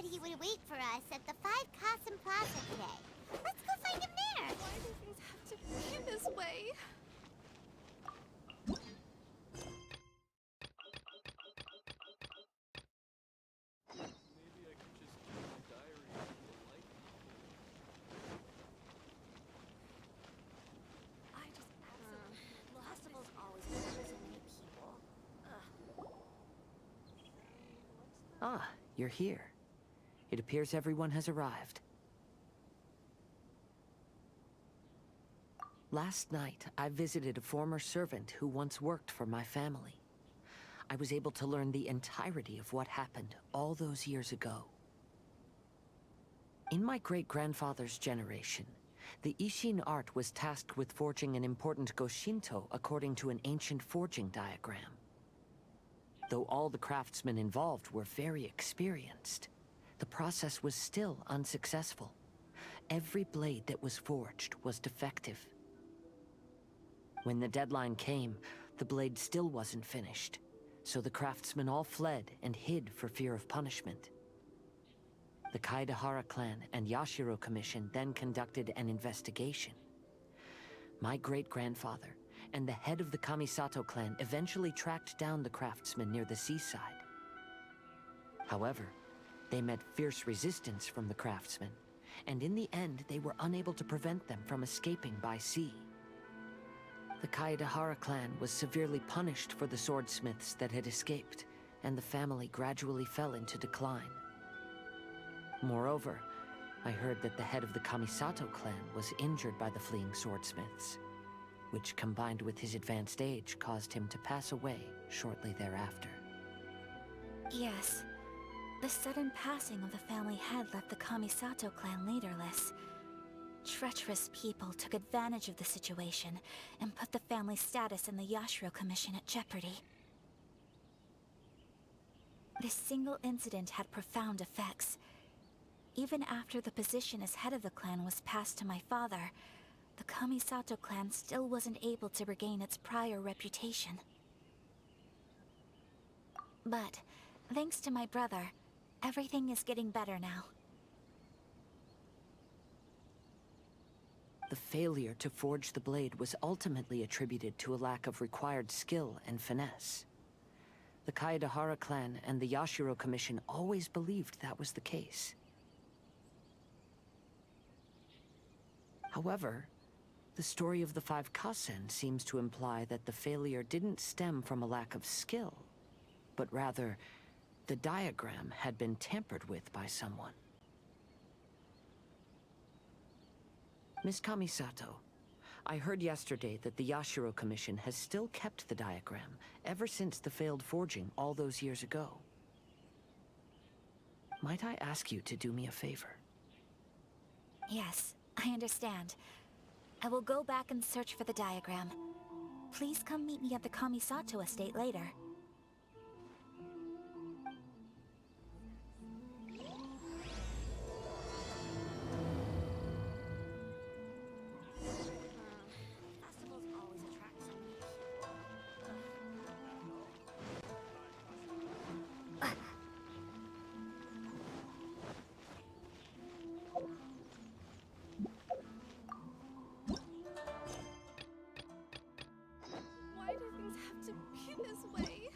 he would wait for us at the 5 Cosm Plaza today. Let's go find him there! Why do things have to be this way? Maybe I could just keep my diary and polite I just absolutely love Festival's always been so many people. Ah, you're here. It appears everyone has arrived. Last night, I visited a former servant who once worked for my family. I was able to learn the entirety of what happened all those years ago. In my great-grandfather's generation, the Ishin art was tasked with forging an important Goshinto according to an ancient forging diagram. Though all the craftsmen involved were very experienced, the process was still unsuccessful. Every blade that was forged was defective. When the deadline came, the blade still wasn't finished, so the craftsmen all fled and hid for fear of punishment. The Kaedahara clan and Yashiro Commission then conducted an investigation. My great-grandfather and the head of the Kamisato clan eventually tracked down the craftsmen near the seaside. However, they met fierce resistance from the craftsmen, and in the end they were unable to prevent them from escaping by sea. The Kaedahara clan was severely punished for the swordsmiths that had escaped, and the family gradually fell into decline. Moreover, I heard that the head of the Kamisato clan was injured by the fleeing swordsmiths, which combined with his advanced age caused him to pass away shortly thereafter. Yes. The sudden passing of the family head left the Kamisato clan leaderless. Treacherous people took advantage of the situation and put the family's status in the Yashiro Commission at jeopardy. This single incident had profound effects. Even after the position as head of the clan was passed to my father, the Kamisato clan still wasn't able to regain its prior reputation. But, thanks to my brother, everything is getting better now. The failure to forge the blade was ultimately attributed to a lack of required skill and finesse. The Kaedahara clan and the Yashiro Commission always believed that was the case. However, the story of the 5 Kasen seems to imply that the failure didn't stem from a lack of skill, but rather, the diagram had been tampered with by someone. Miss Kamisato, I heard yesterday that the Yashiro Commission has still kept the diagram ever since the failed forging all those years ago. Might I ask you to do me a favor? Yes, I understand. I will go back and search for the diagram. Please come meet me at the Kamisato estate later. Festivals always attract so many people. Why do things have to be this way?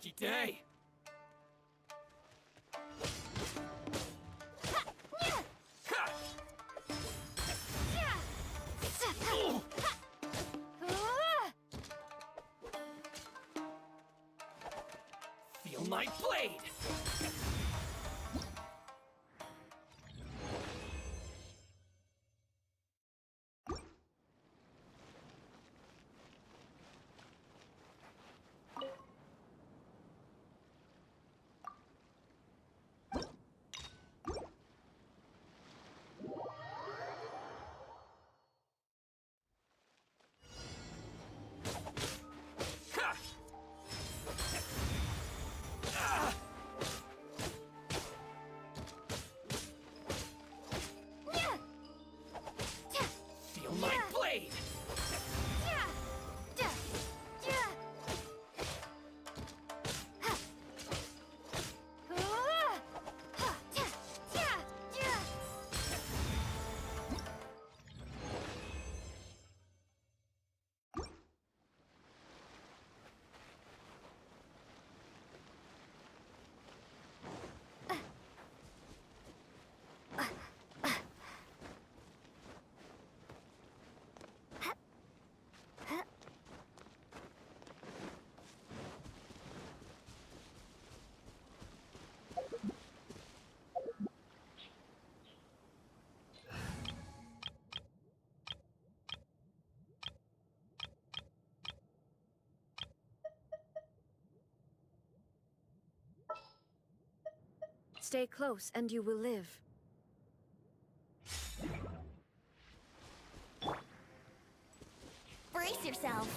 Lucky day! Feel my blade! Feel my blade! Stay close and you will live. Brace yourselves.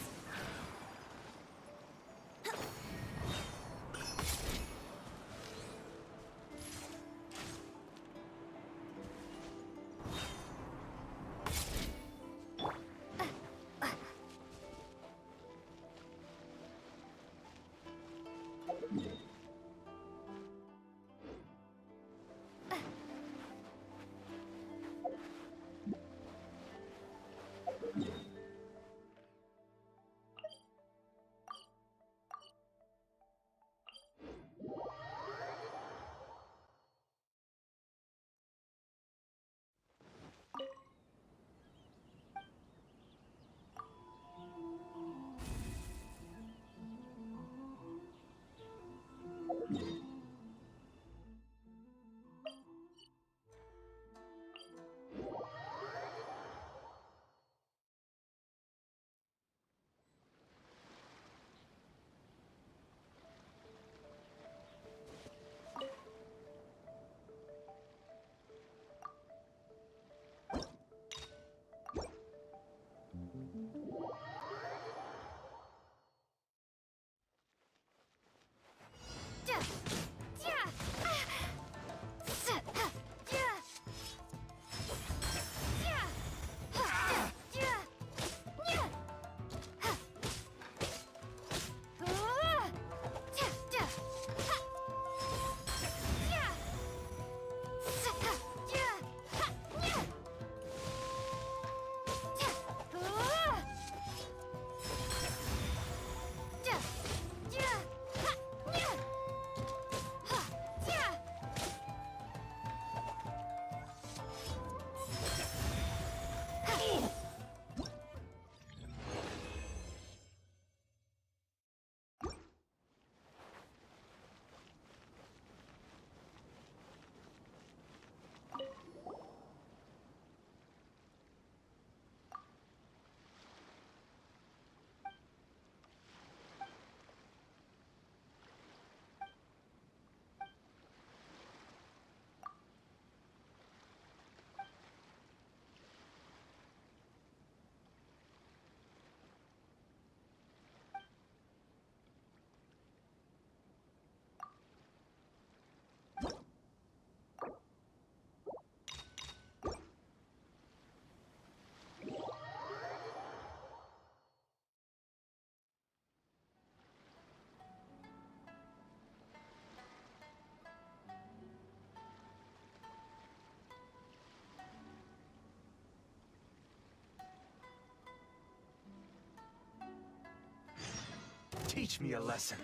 Teach me a lesson.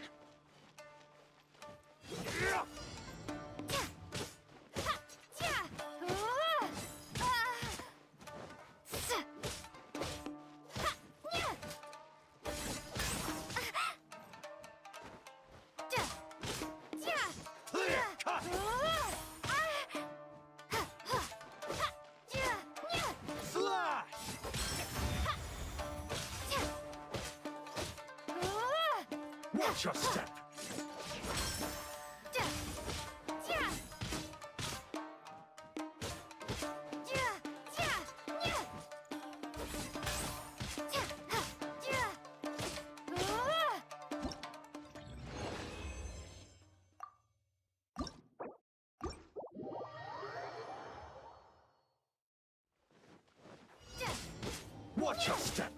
Watch your step. Watch your step.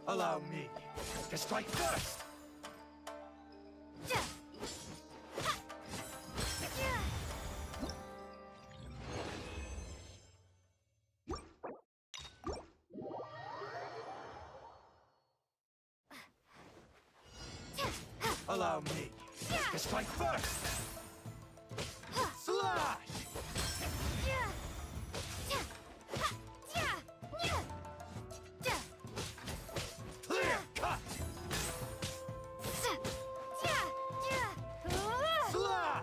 Allow me to strike first. Allow me to strike first. Slash! Clear cut! Slash!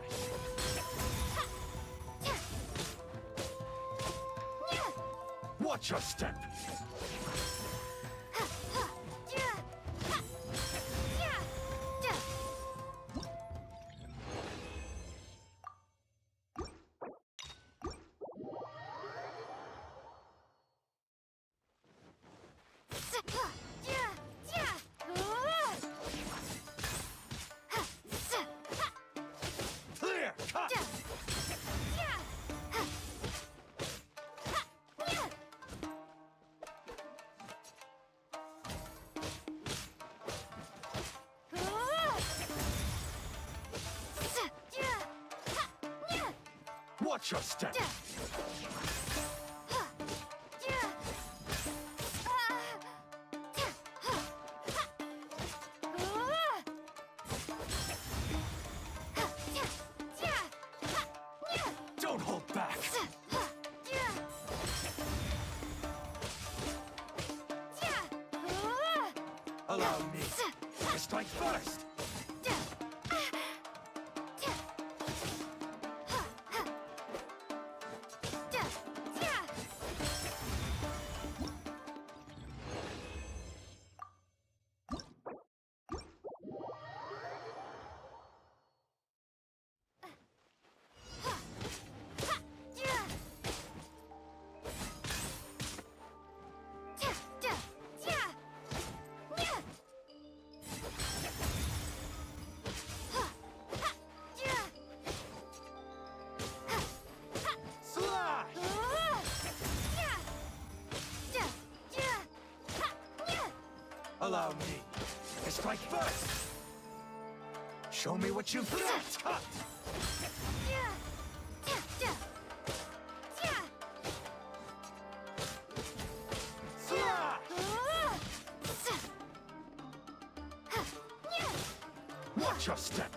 Watch your step. Clear cut! Watch your step. Don't hold back. Allow me to strike first. Slash! Allow me to strike first. Show me what you've got. Cut! Slash! Watch your step.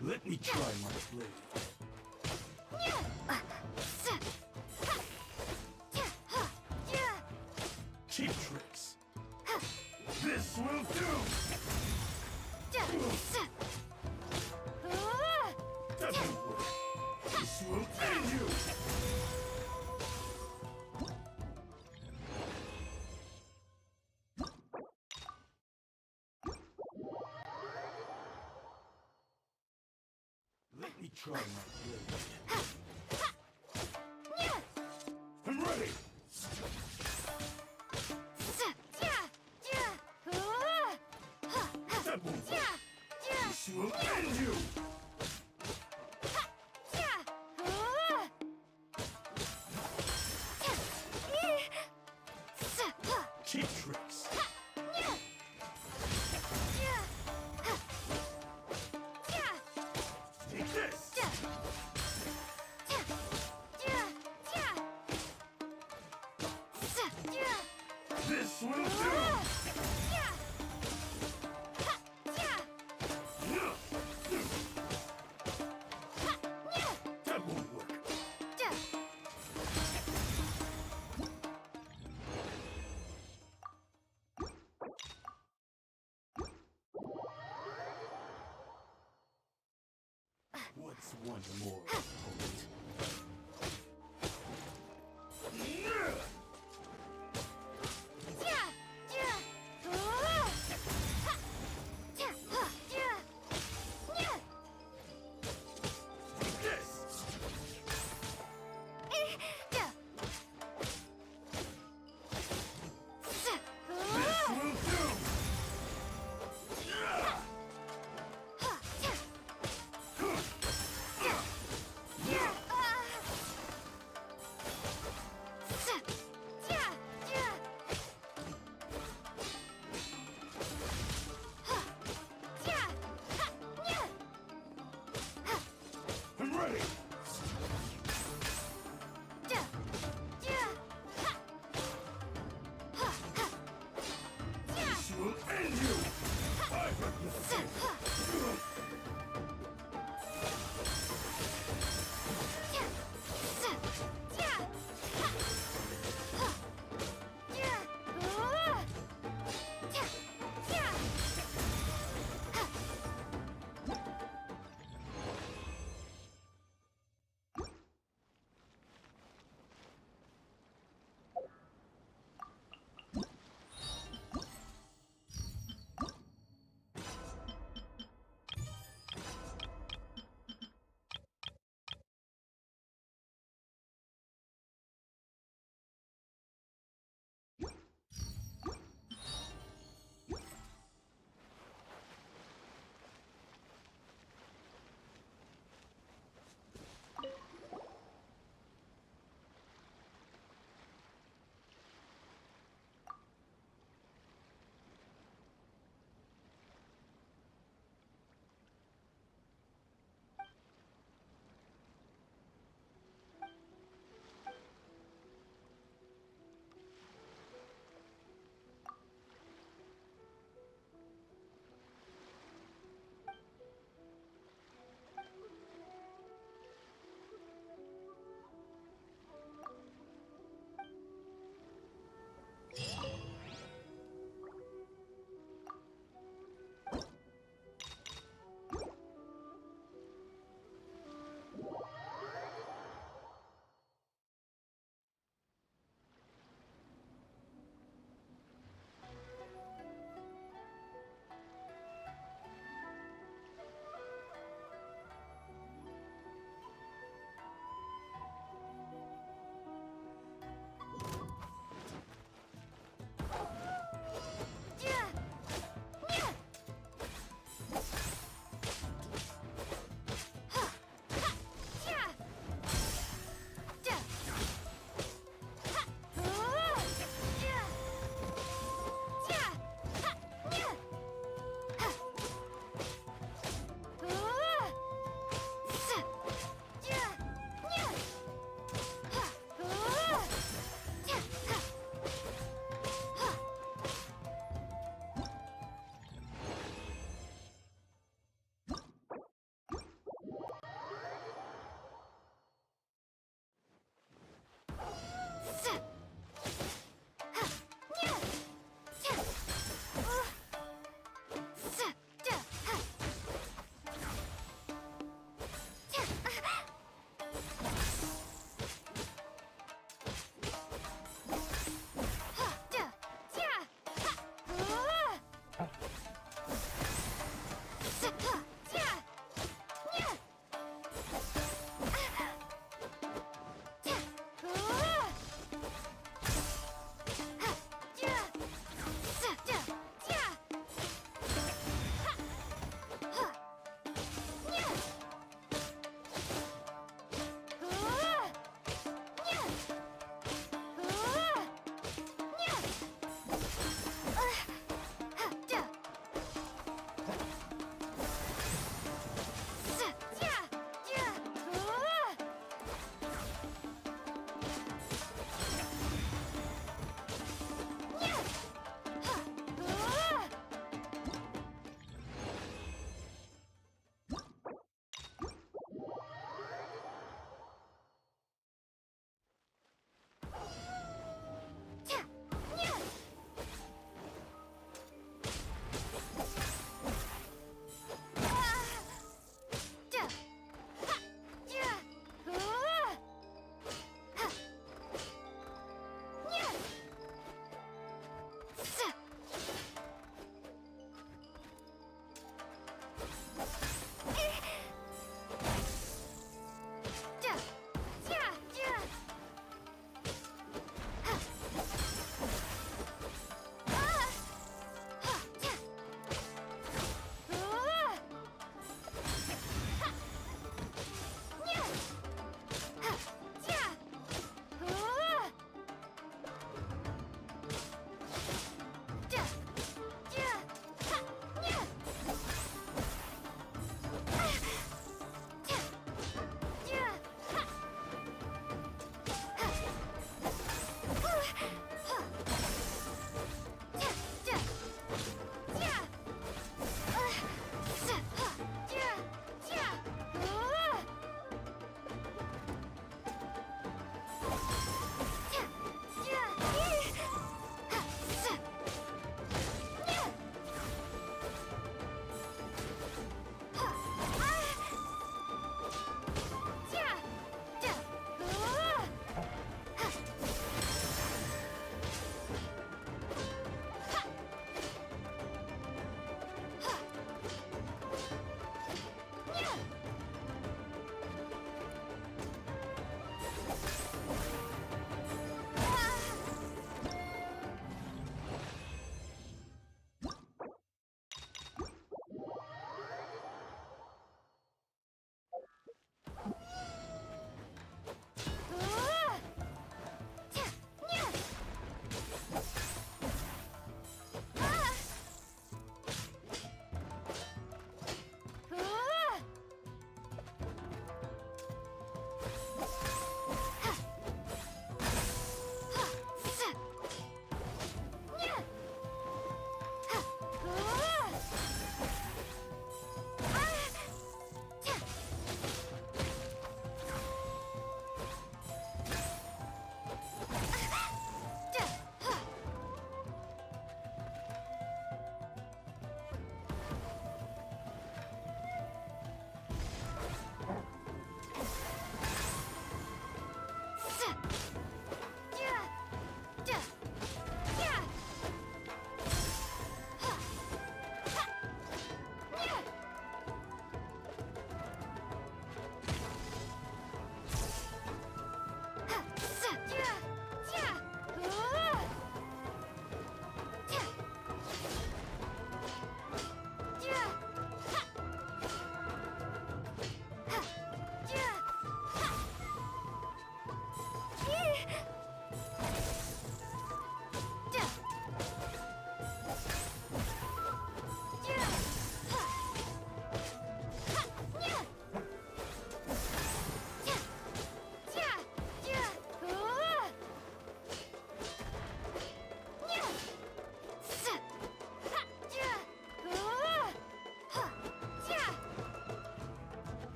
Let me try my blade. Cheap tricks. This will do! Doesn't work. This will end you! Let me try my blade. I'm ready! That won't work. This will end you! Cheap tricks. Take this! This will do! That won't work. What's one more, opponent? Take this! This will do! I'm ready! This will end you! I represent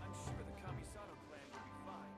I'm sure the Kamisato clan will be fine.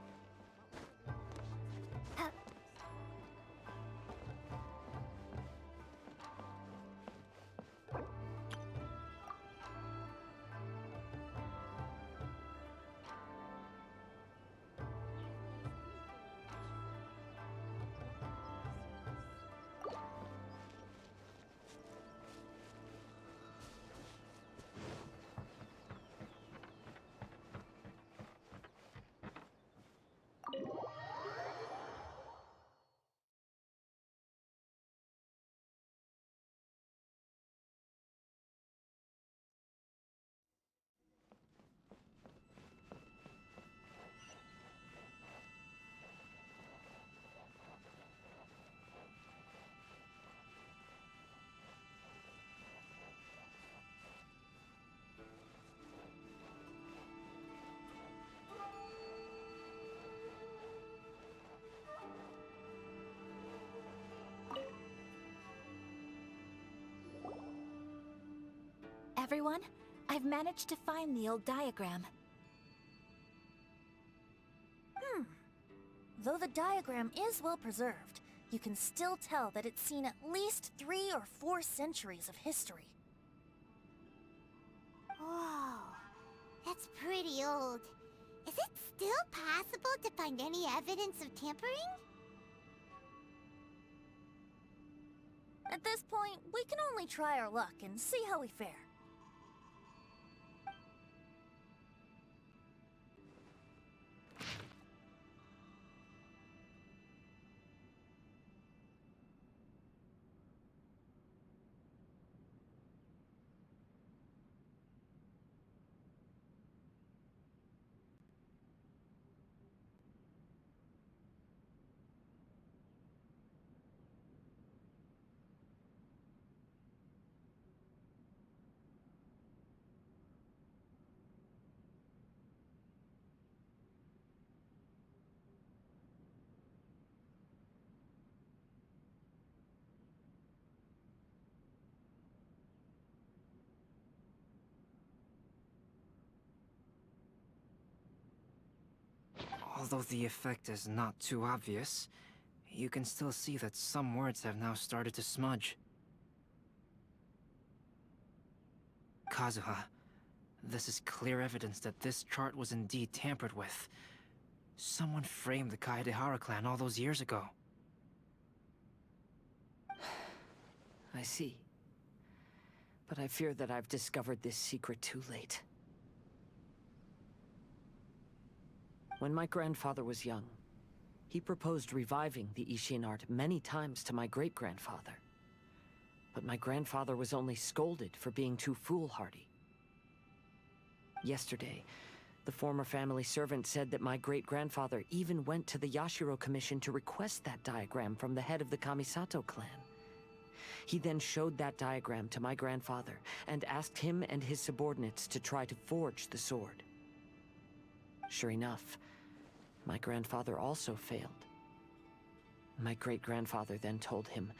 Everyone, I've managed to find the old diagram. Though the diagram is well preserved, you can still tell that it's seen at least 3 or 4 centuries of history. Whoa, that's pretty old. Is it still possible to find any evidence of tampering? At this point, we can only try our luck and see how we fare. Although the effect is not too obvious, you can still see that some words have now started to smudge. Kazuha, this is clear evidence that this chart was indeed tampered with. Someone framed the Kaedehara clan all those years ago. I see. But I fear that I've discovered this secret too late. When my grandfather was young, he proposed reviving the Ishin art many times to my great-grandfather. But my grandfather was only scolded for being too foolhardy. Yesterday, the former family servant said that my great-grandfather even went to the Yashiro Commission to request that diagram from the head of the Kamisato clan. He then showed that diagram to my grandfather and asked him and his subordinates to try to forge the sword. Sure enough, my grandfather also failed. My great-grandfather then told him,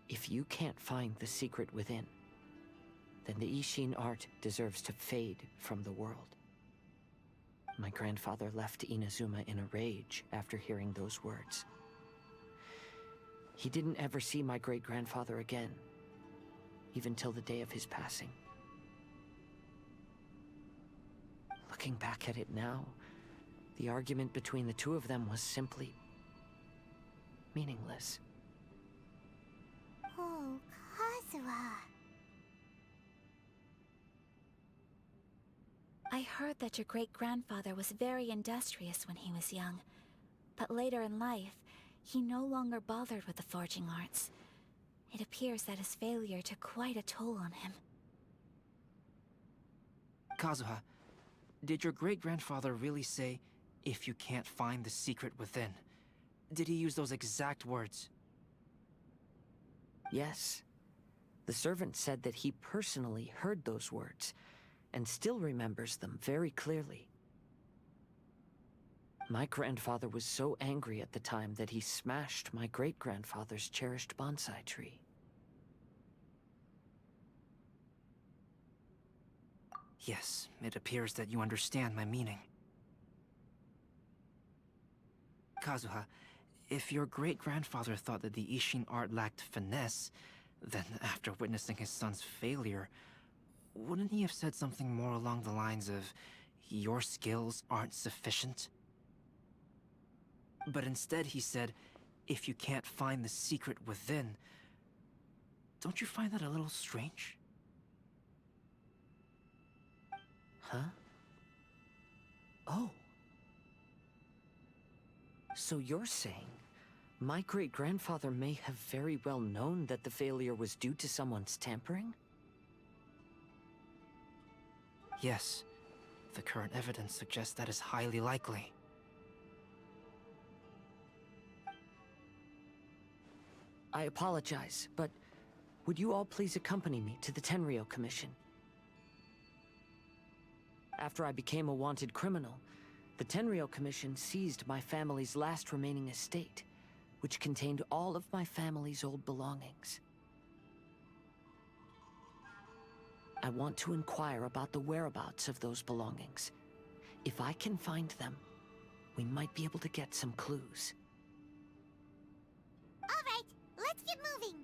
if you can't find the secret within, then the Ishin art deserves to fade from the world. My grandfather left Inazuma in a rage after hearing those words. He didn't ever see my great-grandfather again, even till the day of his passing. Looking back at it now, the argument between the two of them was simply meaningless. Oh, Kazuha. I heard that your great-grandfather was very industrious when he was young, but later in life, he no longer bothered with the forging arts. It appears that his failure took quite a toll on him. Kazuha, did your great-grandfather really say, if you can't find the secret within? Did he use those exact words? Yes. The servant said that he personally heard those words, and still remembers them very clearly. My grandfather was so angry at the time that he smashed my great-grandfather's cherished bonsai tree. Yes, it appears that you understand my meaning. Kazuha, if your great-grandfather thought that the Ishin art lacked finesse, then after witnessing his son's failure, wouldn't he have said something more along the lines of, your skills aren't sufficient? But instead he said, if you can't find the secret within. Don't you find that a little strange? Huh? Oh. So you're saying my great-grandfather may have very well known that the failure was due to someone's tampering? Yes. The current evidence suggests that is highly likely. I apologize, but would you all please accompany me to the Tenryou Commission? After I became a wanted criminal, the Tenryou Commission seized my family's last remaining estate, which contained all of my family's old belongings. I want to inquire about the whereabouts of those belongings. If I can find them, we might be able to get some clues. All right, let's get moving.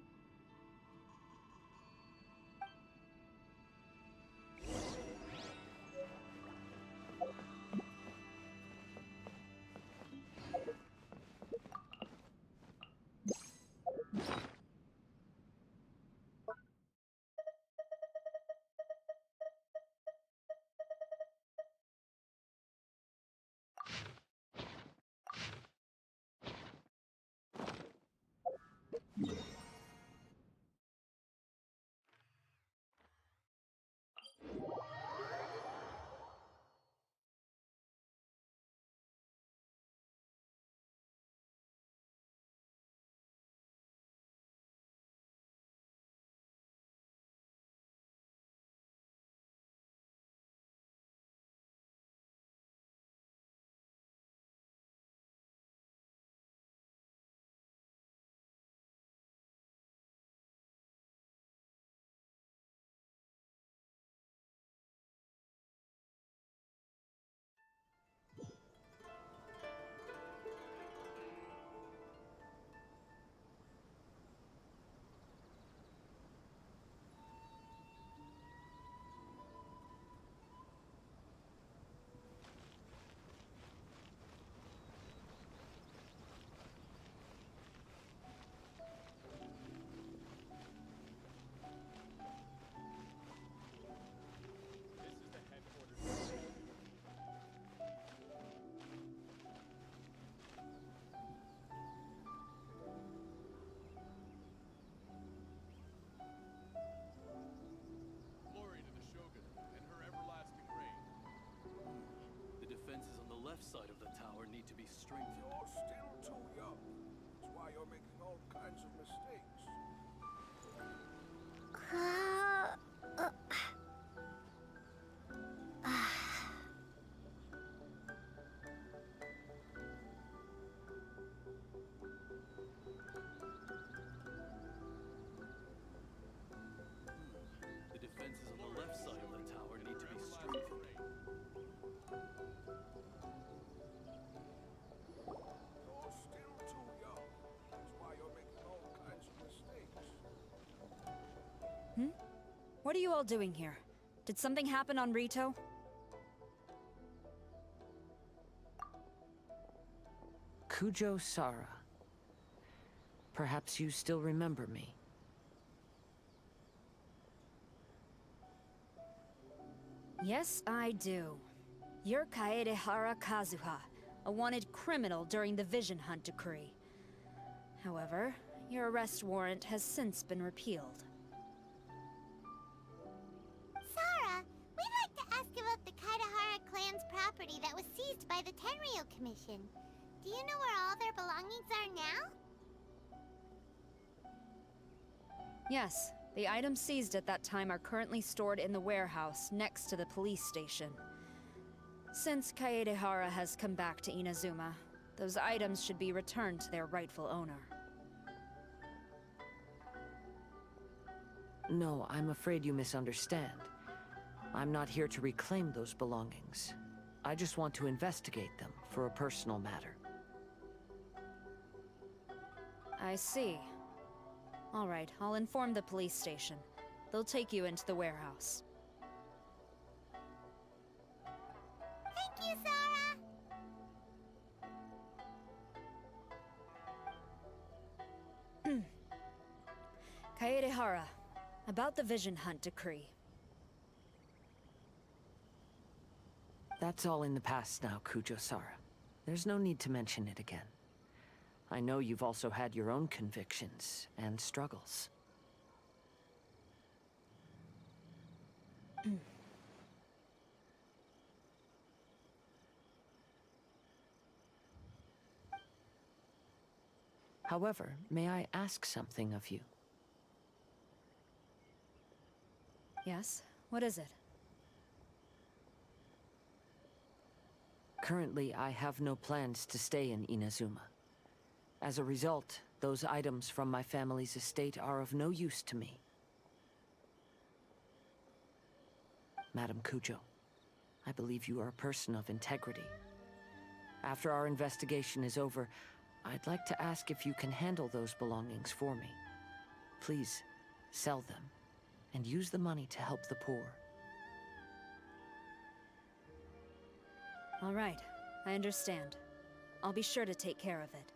side of the tower need to be strengthened. You're still too young. That's why you're making all kinds of mistakes. The defenses on the left side of the tower need to be strengthened. You're still too young. That's why you're making all kinds of mistakes. What are you all doing here? Did something happen on Rito? Kujo Sara. Perhaps you still remember me. Yes, I do. You're Kaedehara Kazuha, a wanted criminal during the Vision Hunt decree. However, your arrest warrant has since been repealed. Sara, we'd like to ask about the Kaidahara clan's property that was seized by the Tenryo Commission. Do you know where all their belongings are now? Yes, the items seized at that time are currently stored in the warehouse next to the police station. Since Kaedehara has come back to Inazuma, those items should be returned to their rightful owner. No, I'm afraid you misunderstand. I'm not here to reclaim those belongings. I just want to investigate them for a personal matter. I see. All right, I'll inform the police station. They'll take you into the warehouse. Thank you, Sara! Kaedehara, about the Vision Hunt decree. That's all in the past now, Kujo Sara. There's no need to mention it again. I know you've also had your own convictions and struggles. However, may I ask something of you? Yes? What is it? Currently, I have no plans to stay in Inazuma. As a result, those items from my family's estate are of no use to me. Madam Kujo, I believe you are a person of integrity. After our investigation is over, I'd like to ask if you can handle those belongings for me. Please, sell them, and use the money to help the poor. All right, I understand. I'll be sure to take care of it.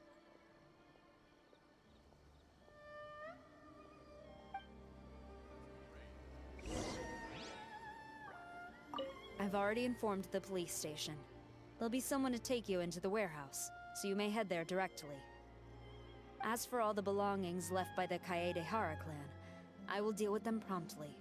I've already informed the police station. There'll be someone to take you into the warehouse, so you may head there directly. As for all the belongings left by the Kaedehara clan, I will deal with them promptly.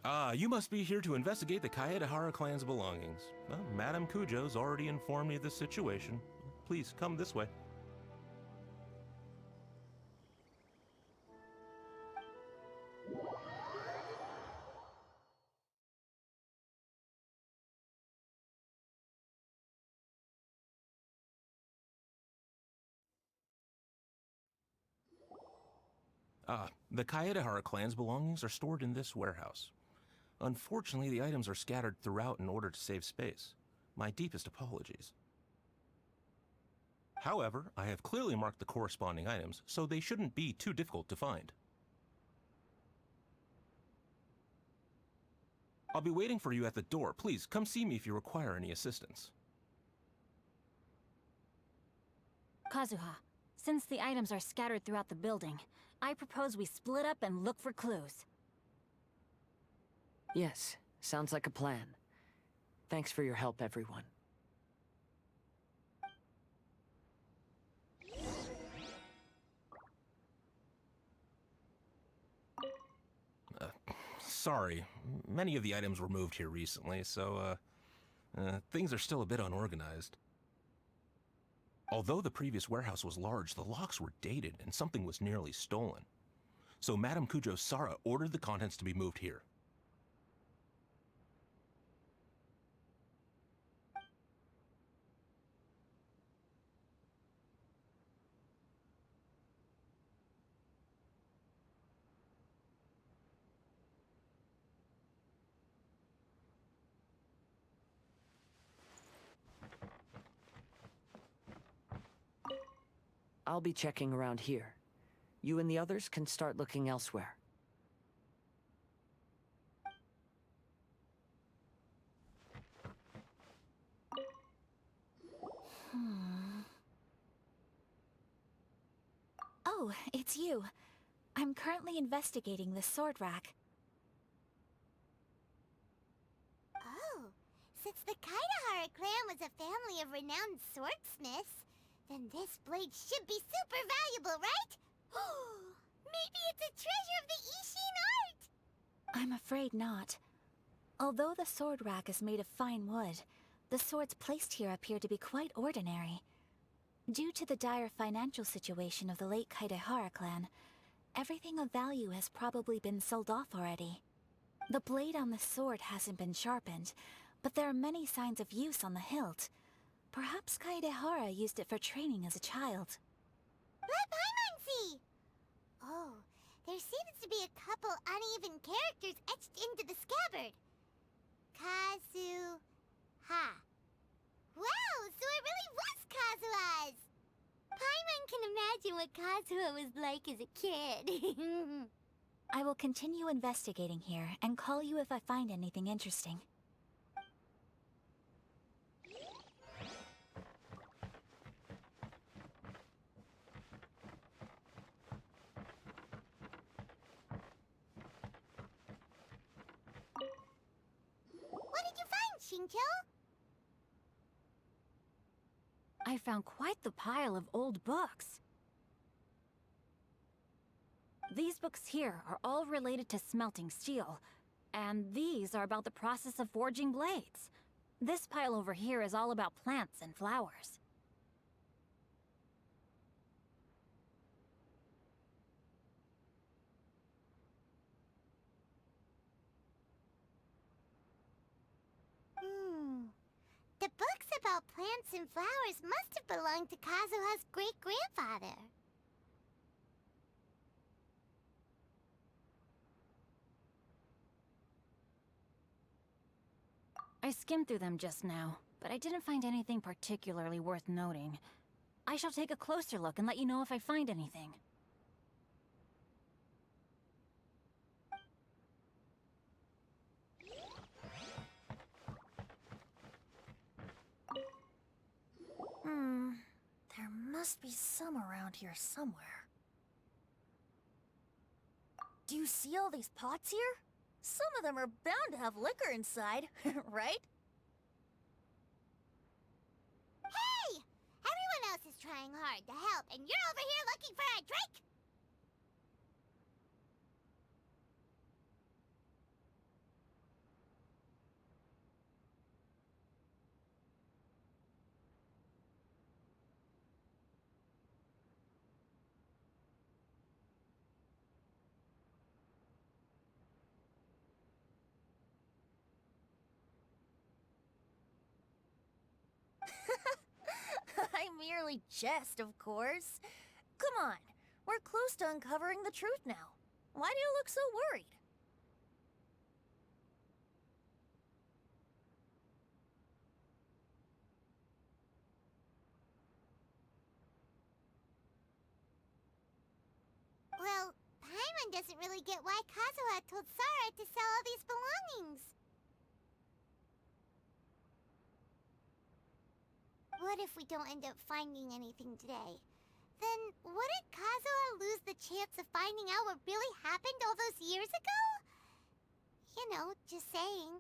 Ah, you must be here to investigate the Kaedehara clan's belongings. Well, Madame Kujo's already informed me of the situation. Please, come this way. Ah, the Kaedehara clan's belongings are stored in this warehouse. Unfortunately, the items are scattered throughout in order to save space. My deepest apologies. However, I have clearly marked the corresponding items, so they shouldn't be too difficult to find. I'll be waiting for you at the door. Please, come see me if you require any assistance. Kazuha, since the items are scattered throughout the building, I propose we split up and look for clues. Yes, sounds like a plan. Thanks for your help, everyone. Sorry, many of the items were moved here recently, so, things are still a bit unorganized. Although the previous warehouse was large, the locks were dated and something was nearly stolen. So Madame Kujo Sara ordered the contents to be moved here. I'll be checking around here. You and the others can start looking elsewhere. Oh, it's you. I'm currently investigating the sword rack. Oh, since the Kaidahara clan was a family of renowned swordsmiths, then this blade should be super valuable, right? Maybe it's a treasure of the Ishin art! I'm afraid not. Although the sword rack is made of fine wood, the swords placed here appear to be quite ordinary. Due to the dire financial situation of the late Kaidahara clan, everything of value has probably been sold off already. The blade on the sword hasn't been sharpened, but there are many signs of use on the hilt. Perhaps Kaidahara used it for training as a child. Let Paimon see! Oh, there seems to be a couple uneven characters etched into the scabbard. Kazu-ha. Wow, so it really was Kazuha's! Paimon can imagine what Kazuha was like as a kid. I will continue investigating here and call you if I find anything interesting. What did you find, Shincho? I found quite the pile of old books. These books here are all related to smelting steel, and these are about the process of forging blades. This pile over here is all about plants and flowers. The books about plants and flowers must have belonged to Kazuha's great-grandfather. I skimmed through them just now, but I didn't find anything particularly worth noting. I shall take a closer look and let you know if I find anything. There must be some around here somewhere. Do you see all these pots here? Some of them are bound to have liquor inside, right? Hey! Everyone else is trying hard to help, and you're over here looking for a drink? I merely jest, of course. Come on, we're close to uncovering the truth now. Why do you look so worried? doesn't really get why Kazuha told Sara to sell all these belongings. What if we don't end up finding anything today? Then wouldn't Kazuha lose the chance of finding out what really happened all those years ago? You know, just saying.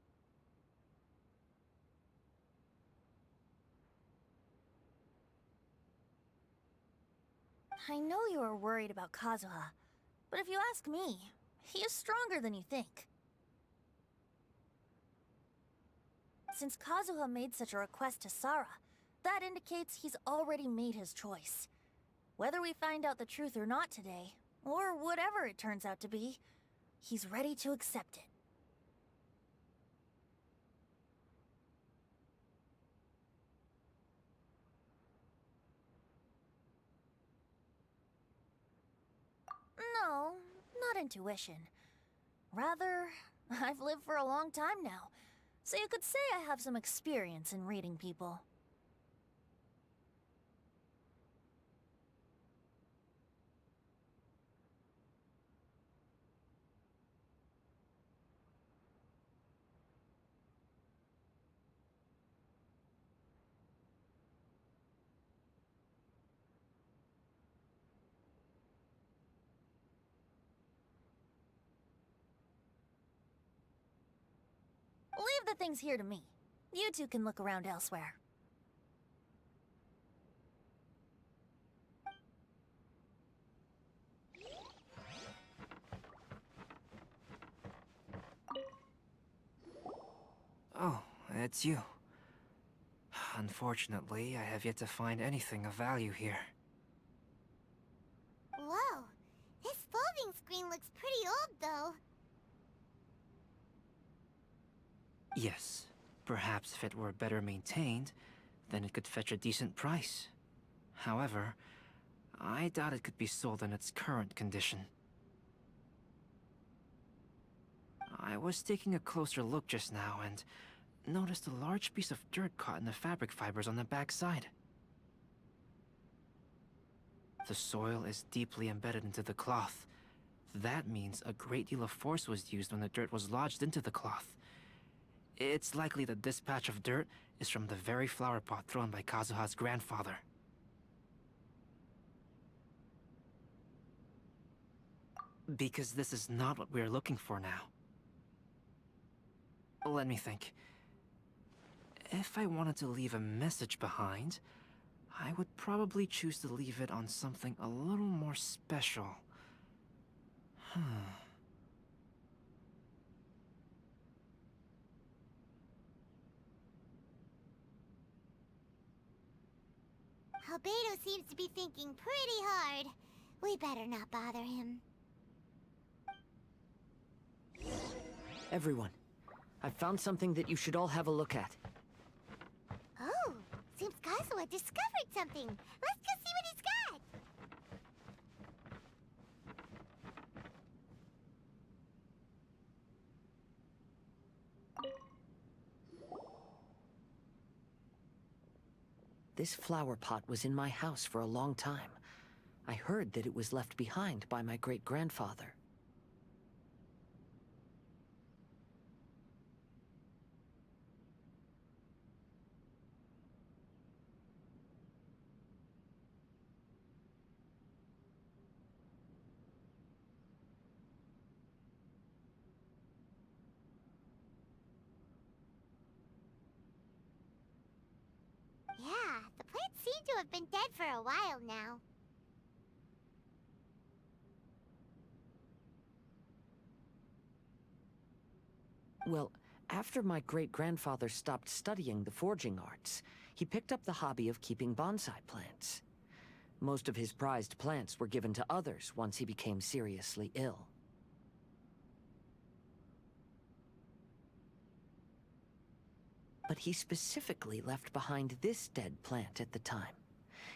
I know you are worried about Kazuha, but if you ask me, he is stronger than you think. Since Kazuha made such a request to Sara, that indicates he's already made his choice. Whether we find out the truth or not today, or whatever it turns out to be, he's ready to accept it. No, not intuition. Rather, I've lived for a long time now, so you could say I have some experience in reading people. Leave the things here to me. You two can look around elsewhere. Oh, it's you. Unfortunately, I have yet to find anything of value here. Whoa, this folding screen looks pretty old though. Yes, perhaps if it were better maintained, then it could fetch a decent price. However, I doubt it could be sold in its current condition. I was taking a closer look just now and noticed a large piece of dirt caught in the fabric fibers on the back side. The soil is deeply embedded into the cloth. That means a great deal of force was used when the dirt was lodged into the cloth. It's likely that this patch of dirt is from the very flower pot thrown by Kazuha's grandfather. Because this is not what we're looking for now. Let me think. If I wanted to leave a message behind, I would probably choose to leave it on something a little more special. Albedo seems to be thinking pretty hard. We better not bother him. Everyone, I found something that you should all have a look at. Oh, seems Kazuha discovered something. Let's go see what he's got. This flower pot was in my house for a long time. I heard that it was left behind by my great-grandfather. Yeah, the plants seem to have been dead for a while now. Well, after my great-grandfather stopped studying the forging arts, he picked up the hobby of keeping bonsai plants. Most of his prized plants were given to others once he became seriously ill. But he specifically left behind this dead plant at the time,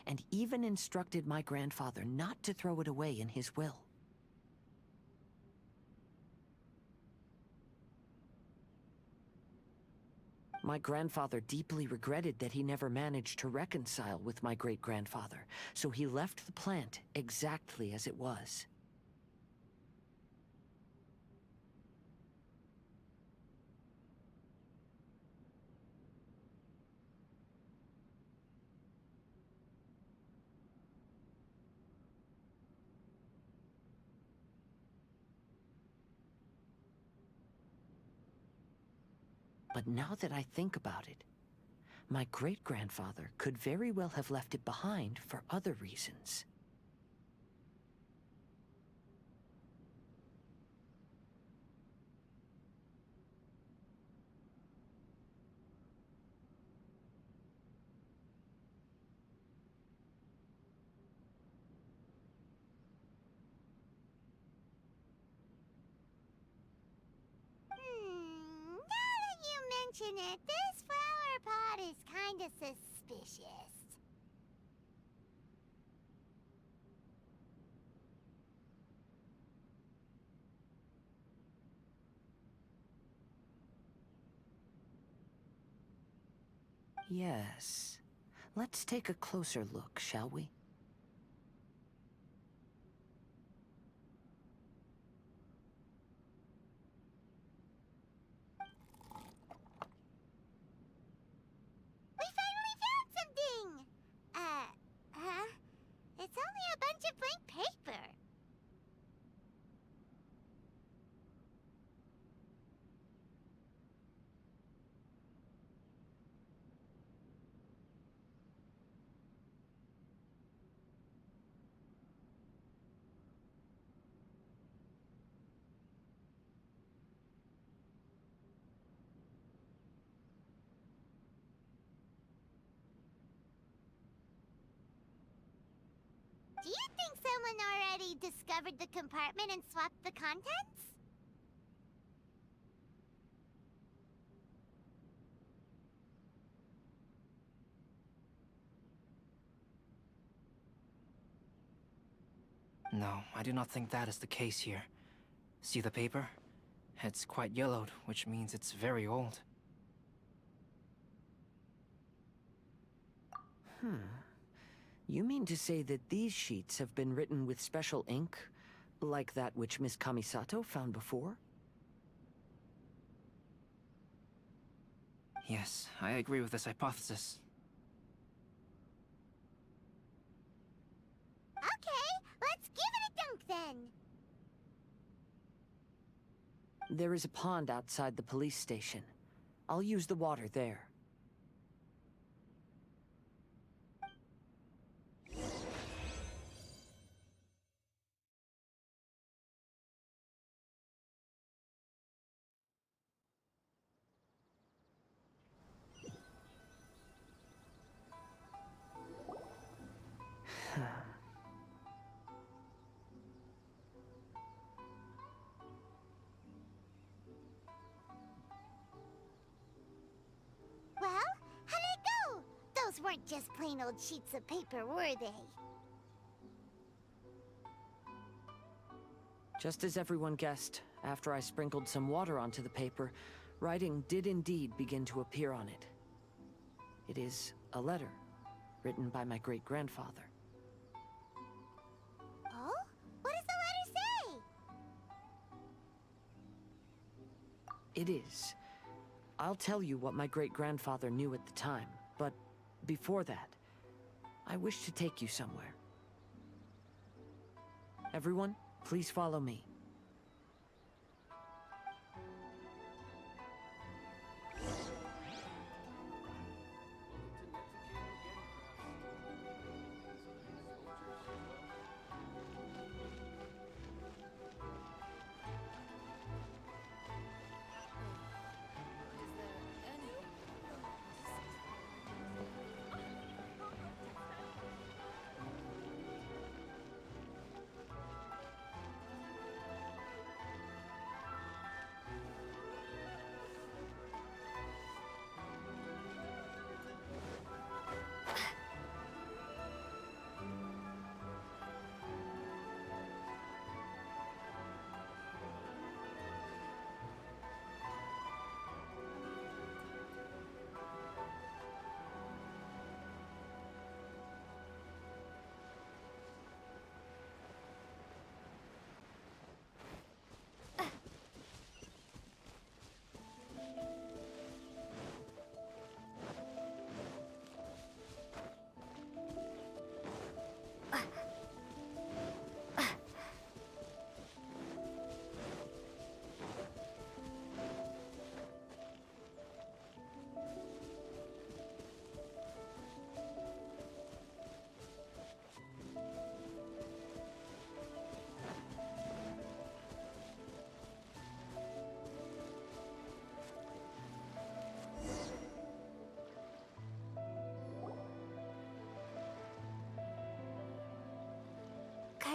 and even instructed my grandfather not to throw it away in his will. My grandfather deeply regretted that he never managed to reconcile with my great-grandfather, so he left the plant exactly as it was. But now that I think about it, my great-grandfather could very well have left it behind for other reasons. Now that you mention it, this flower pot is kinda suspicious. Yes. Let's take a closer look, shall we? We finally found something! Huh? It's only a bunch of blank paper. Do you think someone already discovered the compartment and swapped the contents? No, I do not think that is the case here. See the paper? It's quite yellowed, which means it's very old. You mean to say that these sheets have been written with special ink, like that which Miss Kamisato found before? Yes, I agree with this hypothesis. Okay, let's give it a dunk then. There is a pond outside the police station. I'll use the water there. Well, how'd it go? Those weren't just plain old sheets of paper, were they? Just as everyone guessed, after I sprinkled some water onto the paper, writing did indeed begin to appear on it. It is a letter, written by my great-grandfather. Oh? What does the letter say? It is. I'll tell you what my great-grandfather knew at the time, but before that, I wish to take you somewhere. Everyone, please follow me.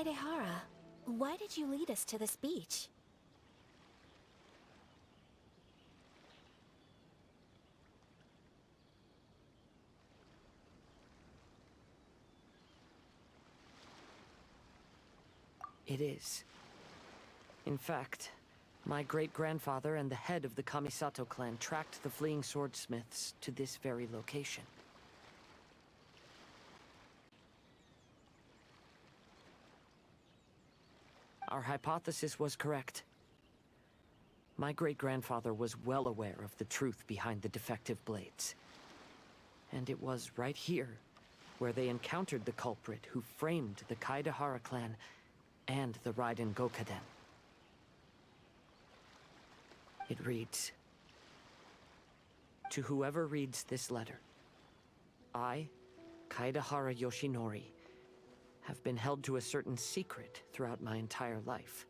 Kaedehara, why did you lead us to this beach? It is. In fact, my great-grandfather and the head of the Kamisato clan tracked the fleeing swordsmiths to this very location. Our hypothesis was correct. My great-grandfather was well aware of the truth behind the defective blades. And it was right here where they encountered the culprit who framed the Kaedehara clan and the Raiden Gokaden. It reads, "To whoever reads this letter, I, Kaedehara Yoshinori, have been held to a certain secret throughout my entire life.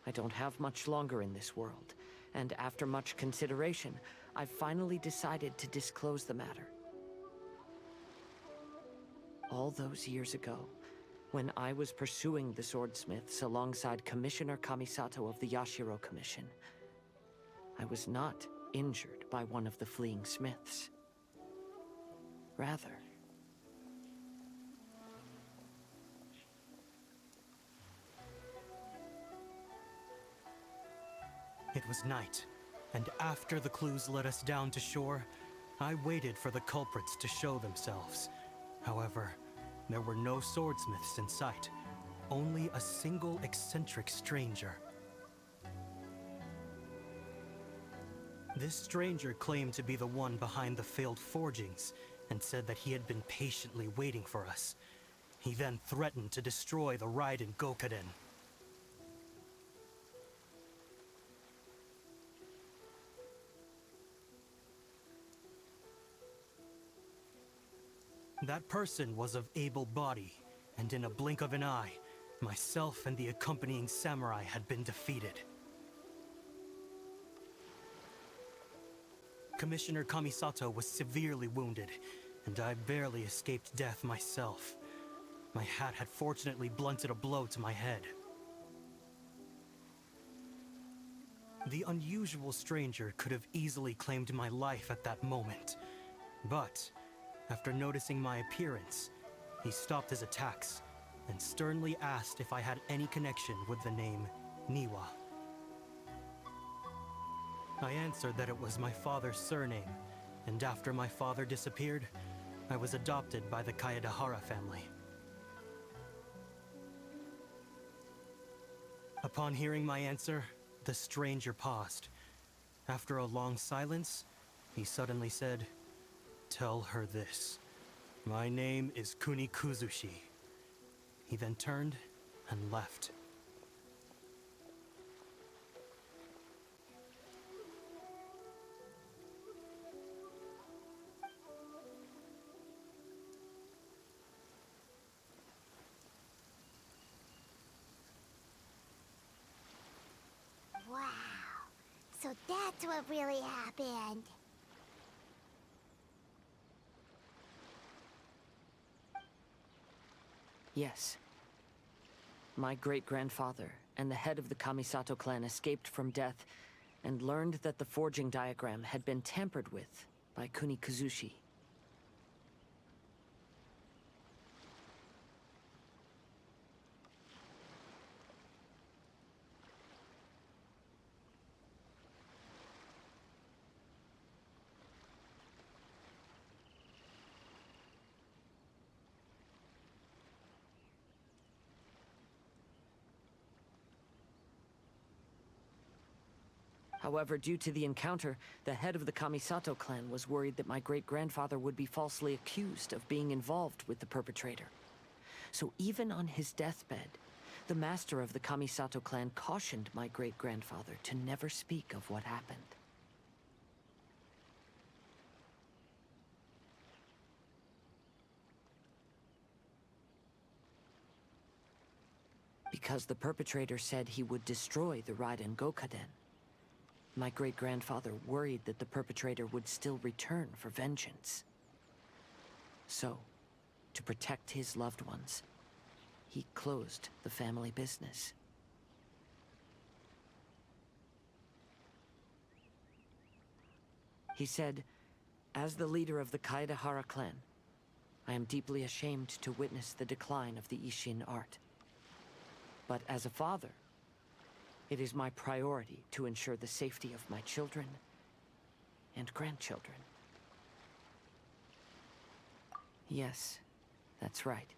I don't have much longer in this world, and after much consideration, I've finally decided to disclose the matter. All those years ago, when I was pursuing the swordsmiths alongside Commissioner Kamisato of the Yashiro Commission, I was not injured by one of the fleeing smiths. Rather, it was night, and after the clues led us down to shore, I waited for the culprits to show themselves. However, there were no swordsmiths in sight, only a single eccentric stranger. This stranger claimed to be the one behind the failed forgings, and said that he had been patiently waiting for us. He then threatened to destroy the Raiden Gokaden. That person was of able body, and in a blink of an eye, myself and the accompanying samurai had been defeated. Commissioner Kamisato was severely wounded, and I barely escaped death myself. My hat had fortunately blunted a blow to my head. The unusual stranger could have easily claimed my life at that moment, but after noticing my appearance, he stopped his attacks and sternly asked if I had any connection with the name Niwa. I answered that it was my father's surname, and after my father disappeared, I was adopted by the Kaedehara family. Upon hearing my answer, the stranger paused. After a long silence, he suddenly said, "Tell her this. My name is Kuni Kuzushi." He then turned and left. Wow. So that's what really happened. yes. My great-grandfather and the head of the Kamisato clan escaped from death and learned that the forging diagram had been tampered with by Kuni Kuzushi. However, due to the encounter, the head of the Kamisato clan was worried that my great-grandfather would be falsely accused of being involved with the perpetrator. So even on his deathbed, the master of the Kamisato clan cautioned my great-grandfather to never speak of what happened. Because the perpetrator said he would destroy the Raiden Gokaden. My great-grandfather worried that the perpetrator would still return for vengeance. So, to protect his loved ones, he closed the family business. He said, "As the leader of the Kaedehara clan, I am deeply ashamed to witness the decline of the Ishin art. But as a father, it is my priority to ensure the safety of my children and grandchildren." Yes, that's right.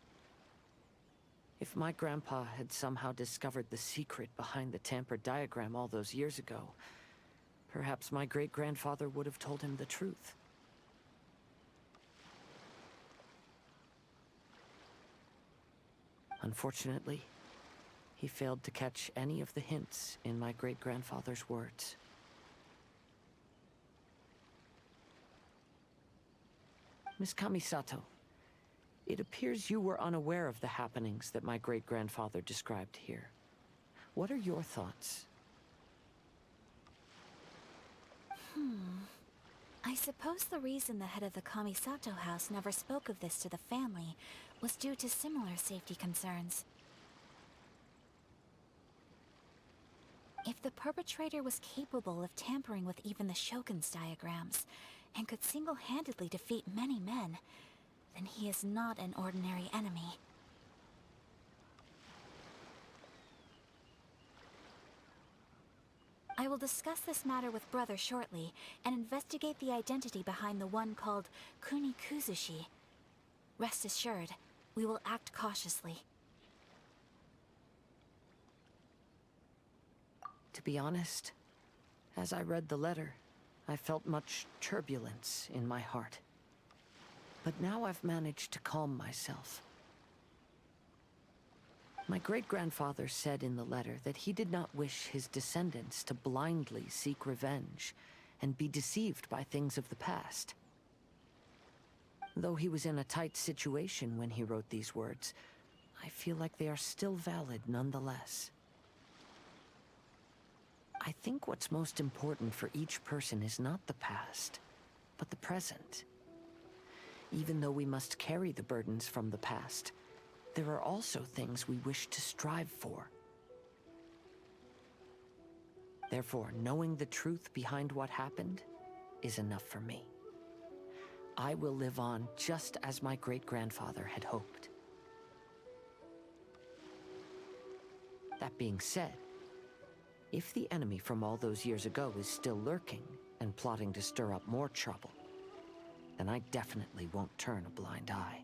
If my grandpa had somehow discovered the secret behind the tampered diagram all those years ago, perhaps my great-grandfather would have told him the truth. Unfortunately, he failed to catch any of the hints in my great-grandfather's words. Miss Kamisato, it appears you were unaware of the happenings that my great-grandfather described here. What are your thoughts? I suppose the reason the head of the Kamisato house never spoke of this to the family was due to similar safety concerns. If the perpetrator was capable of tampering with even the Shogun's diagrams, and could single-handedly defeat many men, then he is not an ordinary enemy. I will discuss this matter with Brother shortly, and investigate the identity behind the one called Kunikuzushi. Rest assured, we will act cautiously. To be honest, as I read the letter, I felt much turbulence in my heart. But now I've managed to calm myself. My great-grandfather said in the letter that he did not wish his descendants to blindly seek revenge and be deceived by things of the past. Though he was in a tight situation when he wrote these words, I feel like they are still valid nonetheless. I think what's most important for each person is not the past, but the present. Even though we must carry the burdens from the past, there are also things we wish to strive for. Therefore, knowing the truth behind what happened is enough for me. I will live on just as my great-grandfather had hoped. That being said, if the enemy from all those years ago is still lurking and plotting to stir up more trouble, then I definitely won't turn a blind eye.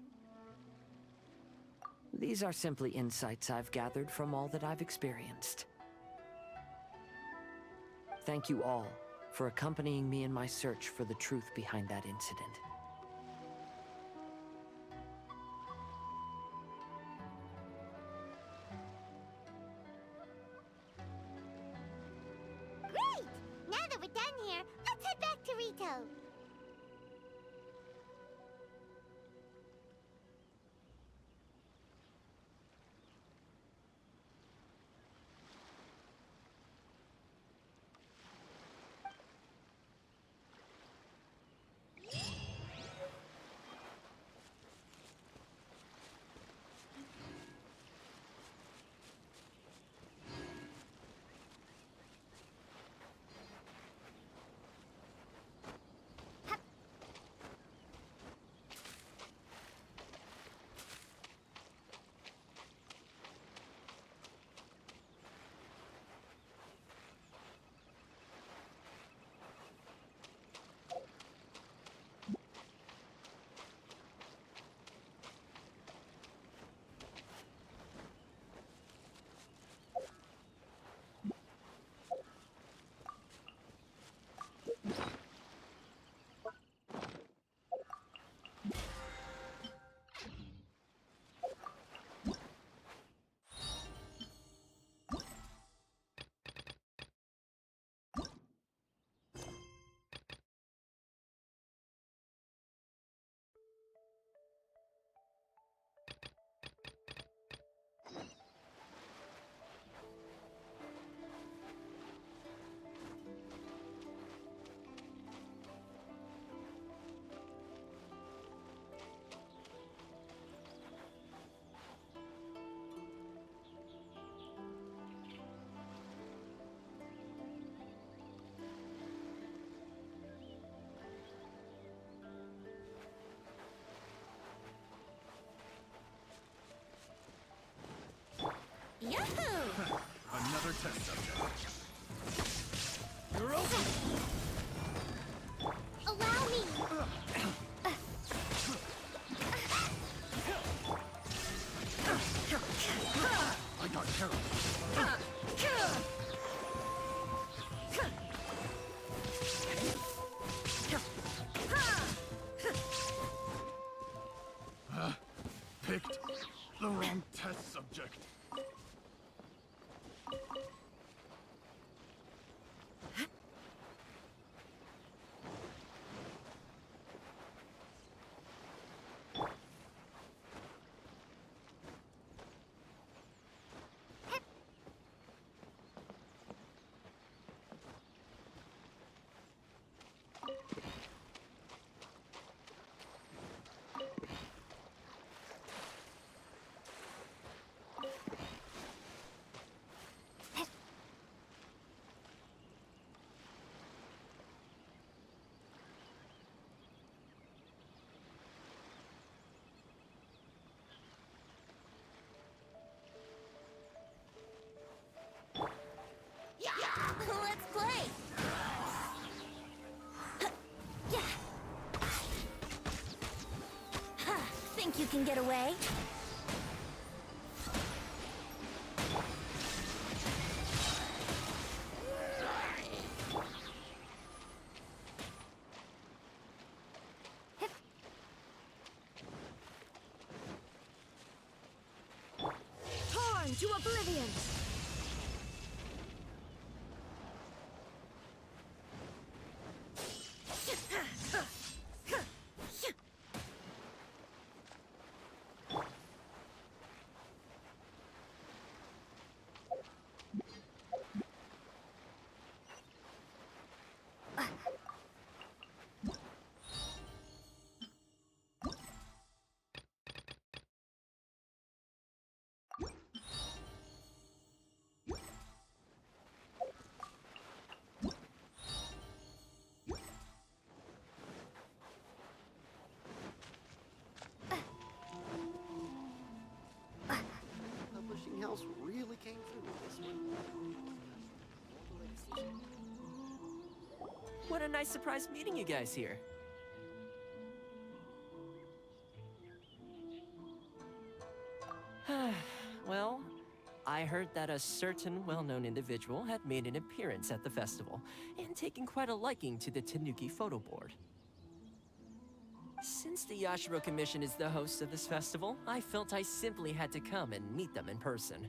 These are simply insights I've gathered from all that I've experienced. Thank you all for accompanying me in my search for the truth behind that incident. Great! Now that we're done here, let's head back to Rito. Yahoo! Another test subject. You're open! Allow me! I got terrible. Picked the wrong test subject. Let's play! Think you can get away? Torn to oblivion! Publishing house really came through with this one. What a nice surprise meeting you guys here. Well, I heard that a certain well-known individual had made an appearance at the festival and taken quite a liking to the Tanuki photo board. Since the Yashiro Commission is the host of this festival, I felt I simply had to come and meet them in person.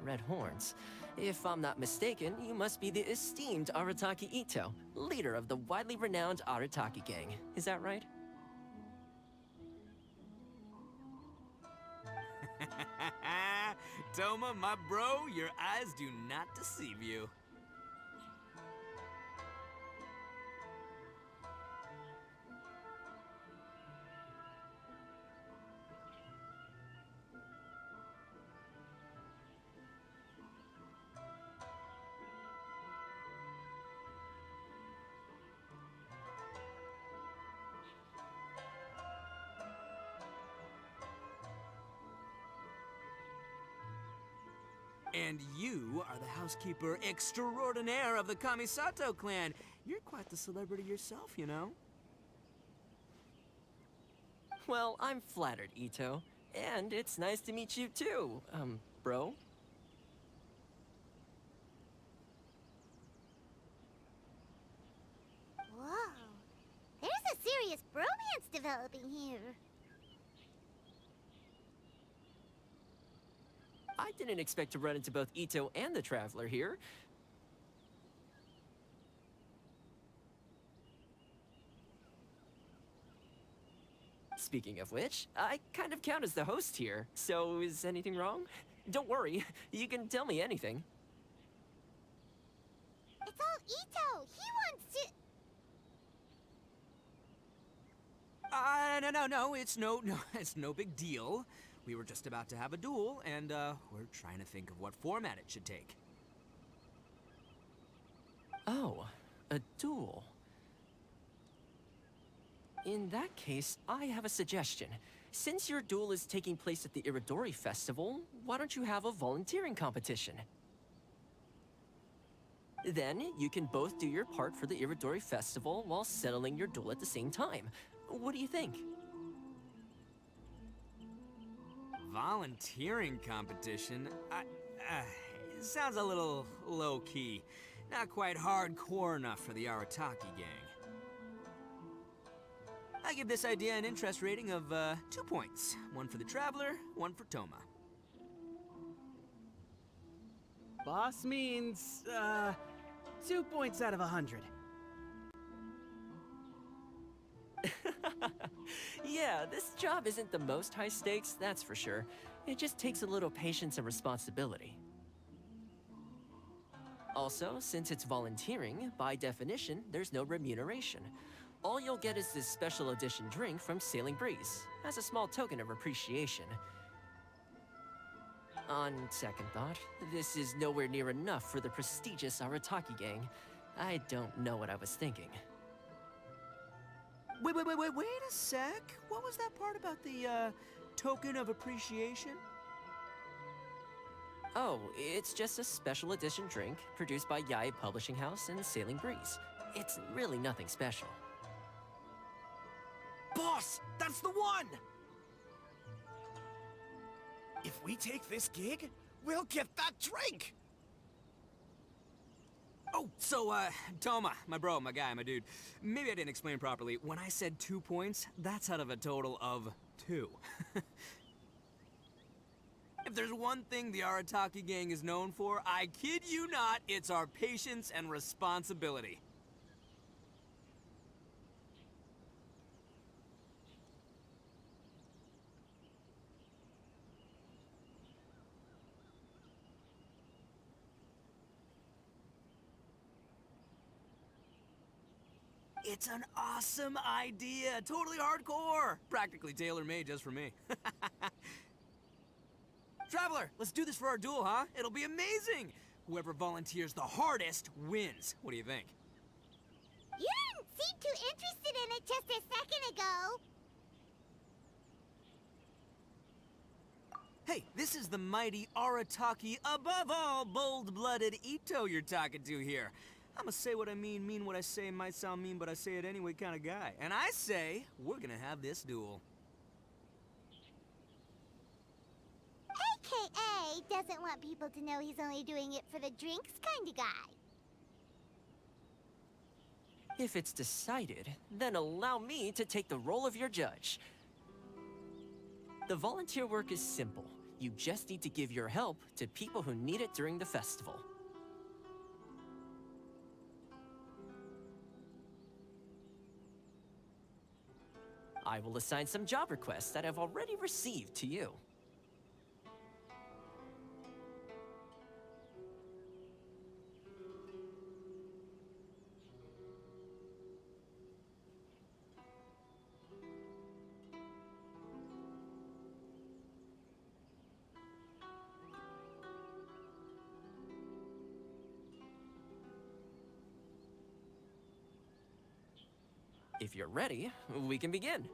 Red horns. If I'm not mistaken, you must be the esteemed Arataki Ito, leader of the widely renowned Arataki gang. Is that right? Toma, my bro, your eyes do not deceive you. And you are the housekeeper extraordinaire of the Kamisato clan. You're quite the celebrity yourself, you know? Well, I'm flattered, Ito. And it's nice to meet you too, bro. Whoa. There's a serious bromance developing here. I didn't expect to run into both Ito and the Traveler here. Speaking of which, I kind of count as the host here, so is anything wrong? Don't worry, you can tell me anything. It's all Ito. He wants to... No, it's it's no big deal. We were just about to have a duel, and, we're trying to think of what format it should take. Oh, a duel. In that case, I have a suggestion. Since your duel is taking place at the Iridori Festival, why don't you have a volunteering competition? Then, you can both do your part for the Iridori Festival while settling your duel at the same time. What do you think? Volunteering competition? It sounds a little low-key. Not quite hardcore enough for the Arataki gang. I give this idea an interest rating of 2 points. One for the Traveler, one for Toma. Boss means, 2 points out of 100. Yeah, this job isn't the most high stakes, that's for sure. It just takes a little patience and responsibility. Also, since it's volunteering, by definition, there's no remuneration. All you'll get is this special edition drink from Sailing Breeze, as a small token of appreciation. On second thought, this is nowhere near enough for the prestigious Arataki gang. I don't know what I was thinking. Wait a sec. What was that part about the, token of appreciation? Oh, it's just a special edition drink produced by Yae Publishing House and Sailing Breeze. It's really nothing special. Boss, that's the one! If we take this gig, we'll get that drink! Oh, so, Toma, my bro, my guy, my dude. Maybe I didn't explain properly. When I said 2 points, that's out of a total of 2. If there's one thing the Arataki gang is known for, I kid you not, it's our patience and responsibility. It's an awesome idea! Totally hardcore! Practically tailor-made just for me. Traveler, let's do this for our duel, huh? It'll be amazing! Whoever volunteers the hardest wins. What do you think? You didn't seem too interested in it just a second ago. Hey, this is the mighty Arataki, above all bold-blooded Ito you're talking to here. I'm a say what I mean what I say, might sound mean, but I say it anyway kind of guy. And I say, we're gonna have this duel. AKA doesn't want people to know he's only doing it for the drinks kind of guy. If it's decided, then allow me to take the role of your judge. The volunteer work is simple. You just need to give your help to people who need it during the festival. I will assign some job requests that I've already received to you. If you're ready, we can begin.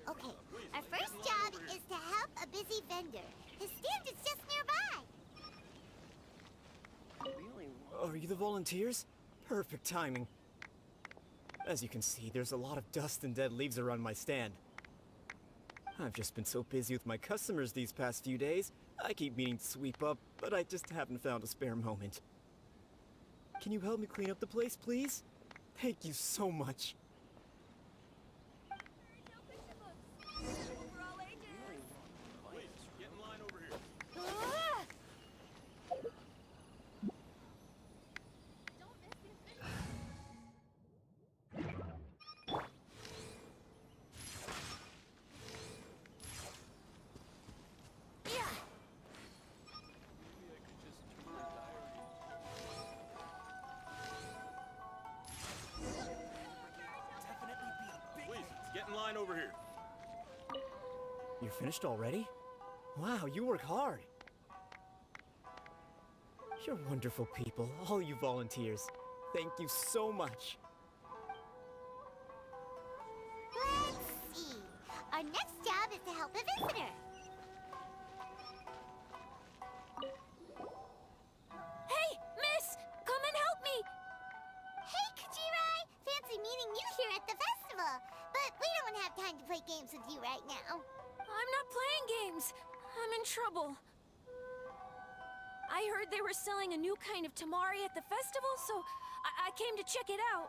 Okay, our first job is to help a busy vendor. His stand is just nearby. Are you the volunteers? Perfect timing. As you can see, there's a lot of dust and dead leaves around my stand. I've just been so busy with my customers these past few days, I keep meaning to sweep up, but I just haven't found a spare moment. Can you help me clean up the place, please? Thank you so much. line over here. You're finished already? Wow, you work hard. You're wonderful people, all you volunteers. Thank you so much. Let's see. Our next job is to help a visitor. Hey, miss! Come and help me! Hey, Kajirai! Fancy meeting you here at the festival. But we don't have time to play games with you right now. I'm not playing games. I'm in trouble. I heard they were selling a new kind of tamari at the festival, so I came to check it out.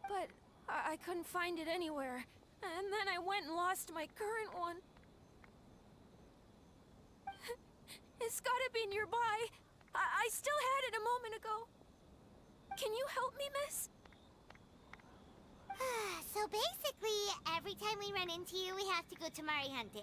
But I couldn't find it anywhere. And then I went and lost my current one. It's gotta be nearby. I still had it a moment ago. Can you help me, miss? So basically, every time we run into you, we have to go tamari hunting.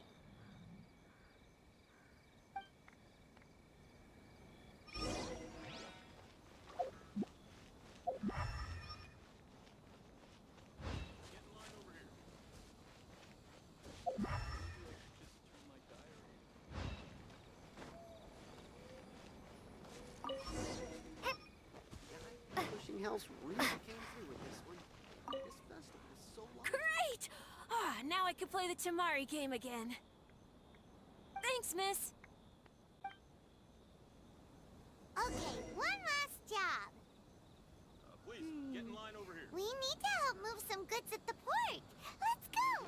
Pushing House really came through with this one. This festival is so long. Great! Now I can play the tamari game again. Thanks, miss. Okay, one last job. Please, get in line over here. We need to help move some goods at the port. Let's go!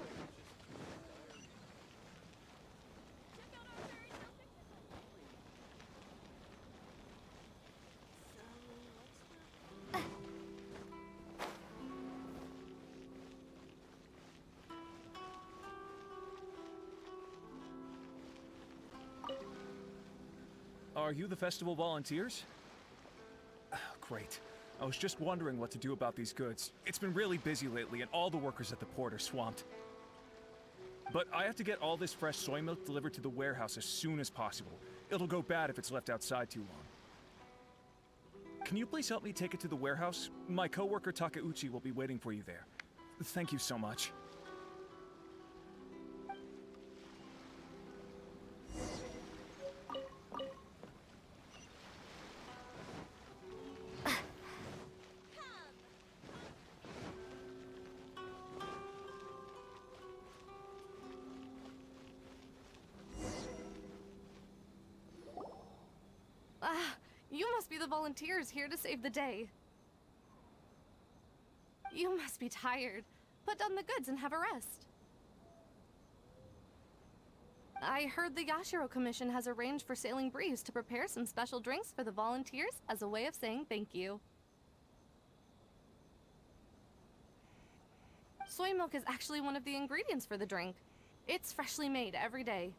Are you the festival volunteers? Great. I was just wondering what to do about these goods. It's been really busy lately, and all the workers at the port are swamped. But I have to get all this fresh soy milk delivered to the warehouse as soon as possible. It'll go bad if it's left outside too long. Can you please help me take it to the warehouse? My coworker Takeuchi will be waiting for you there. Thank you so much. You must be the volunteers here to save the day. You must be tired. Put down the goods and have a rest. I heard the Yashiro Commission has arranged for Sailing Breeze to prepare some special drinks for the volunteers as a way of saying thank you. Soy milk is actually one of the ingredients for the drink. It's freshly made every day.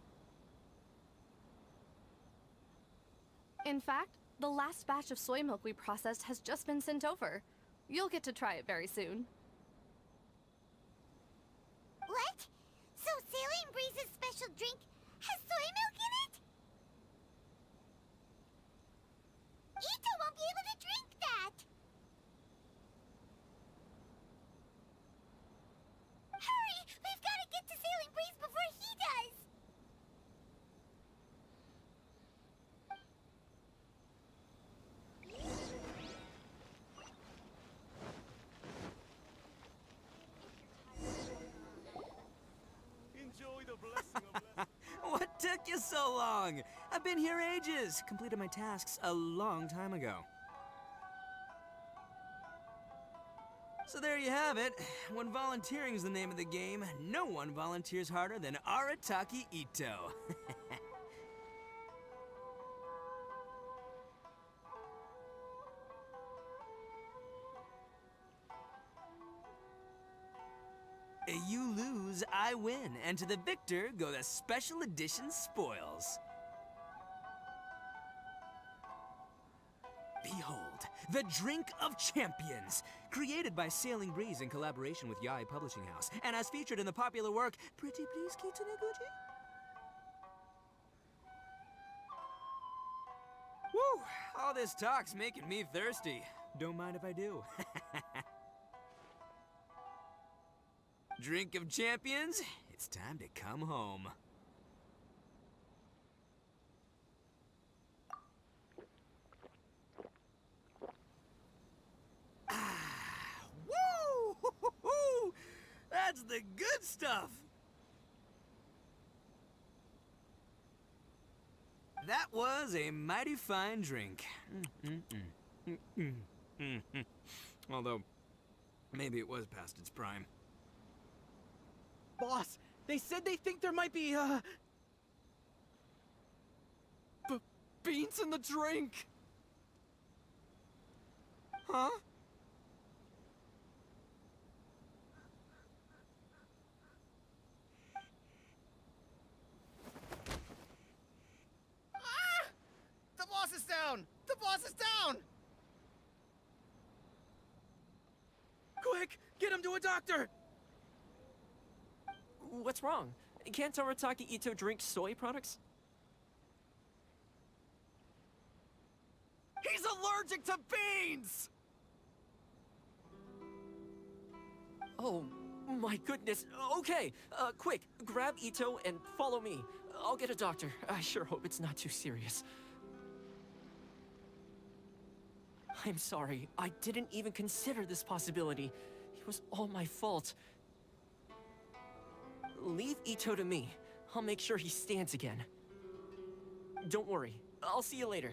In fact, the last batch of soy milk we processed has just been sent over. You'll get to try it very soon. What? So Sailing Breeze's special drink has soy milk in it? Ito won't be able to drink that! Hurry! We've got to get to Sailing Breeze before he does! Enjoy the blessing of What took you so long? I've been here ages. Completed my tasks a long time ago. So there you have it. When volunteering is the name of the game, no one volunteers harder than Arataki Ito. You lose, I win, and to the victor go the special edition spoils. Behold, the Drink of Champions, created by Sailing Breeze in collaboration with Yai Publishing House, and as featured in the popular work, Pretty Please Kitsune Guji? Woo! All this talk's making me thirsty. Don't mind if I do. Drink of champions, it's time to come home. Woo! Hoo-hoo-hoo! That's the good stuff! That was a mighty fine drink. Although, maybe it was past its prime. Boss, they said they think there might be, Beans in the drink! Huh? The boss is down! The boss is down! Quick, get him to a doctor! What's wrong? Can't Arataki Ito drink soy products? He's allergic to beans! Oh, my goodness. Okay, quick, grab Ito and follow me. I'll get a doctor. I sure hope it's not too serious. I'm sorry. I didn't even consider this possibility. It was all my fault. Leave Ito to me. I'll make sure he stands again. Don't worry. I'll see you later.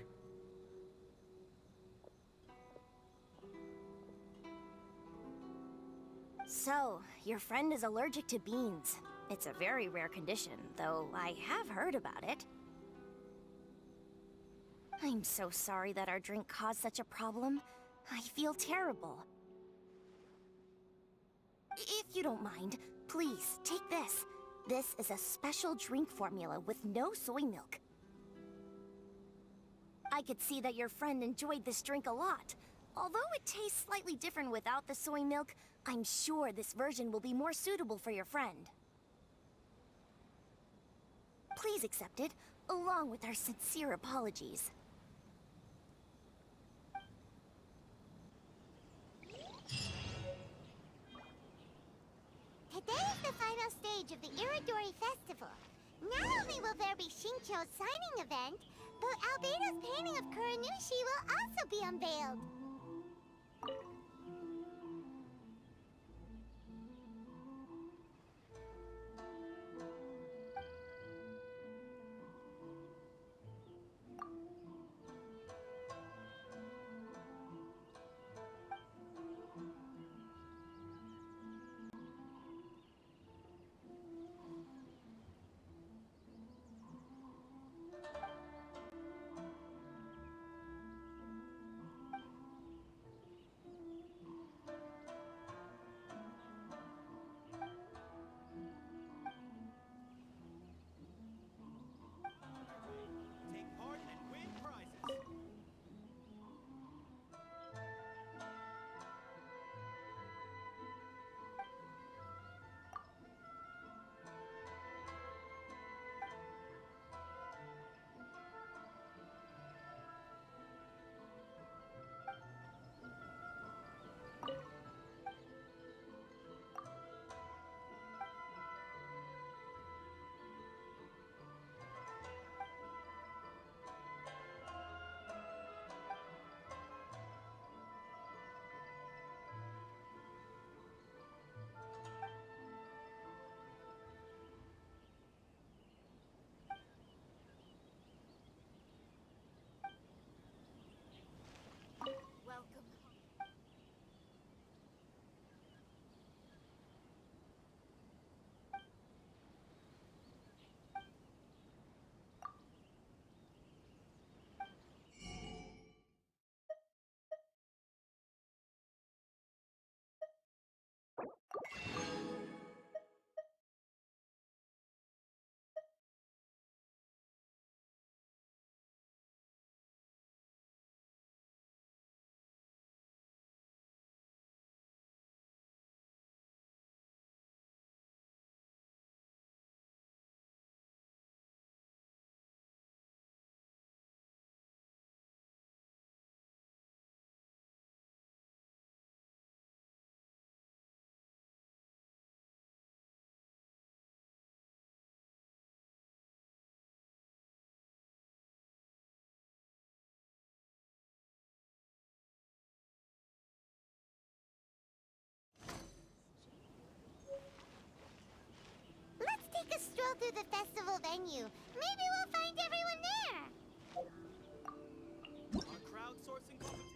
So, your friend is allergic to beans. It's a very rare condition, though I have heard about it. I'm so sorry that our drink caused such a problem. I feel terrible. If you don't mind, please, take this. This is a special drink formula with no soy milk. I could see that your friend enjoyed this drink a lot. Although it tastes slightly different without the soy milk, I'm sure this version will be more suitable for your friend. Please accept it, along with our sincere apologies. Today is the final stage of the Iridori Festival. Not only will there be Shincho's signing event, but Albedo's painting of Kuranushi will also be unveiled. to the festival venue. Maybe we'll find everyone there. Our crowdsourcing competition.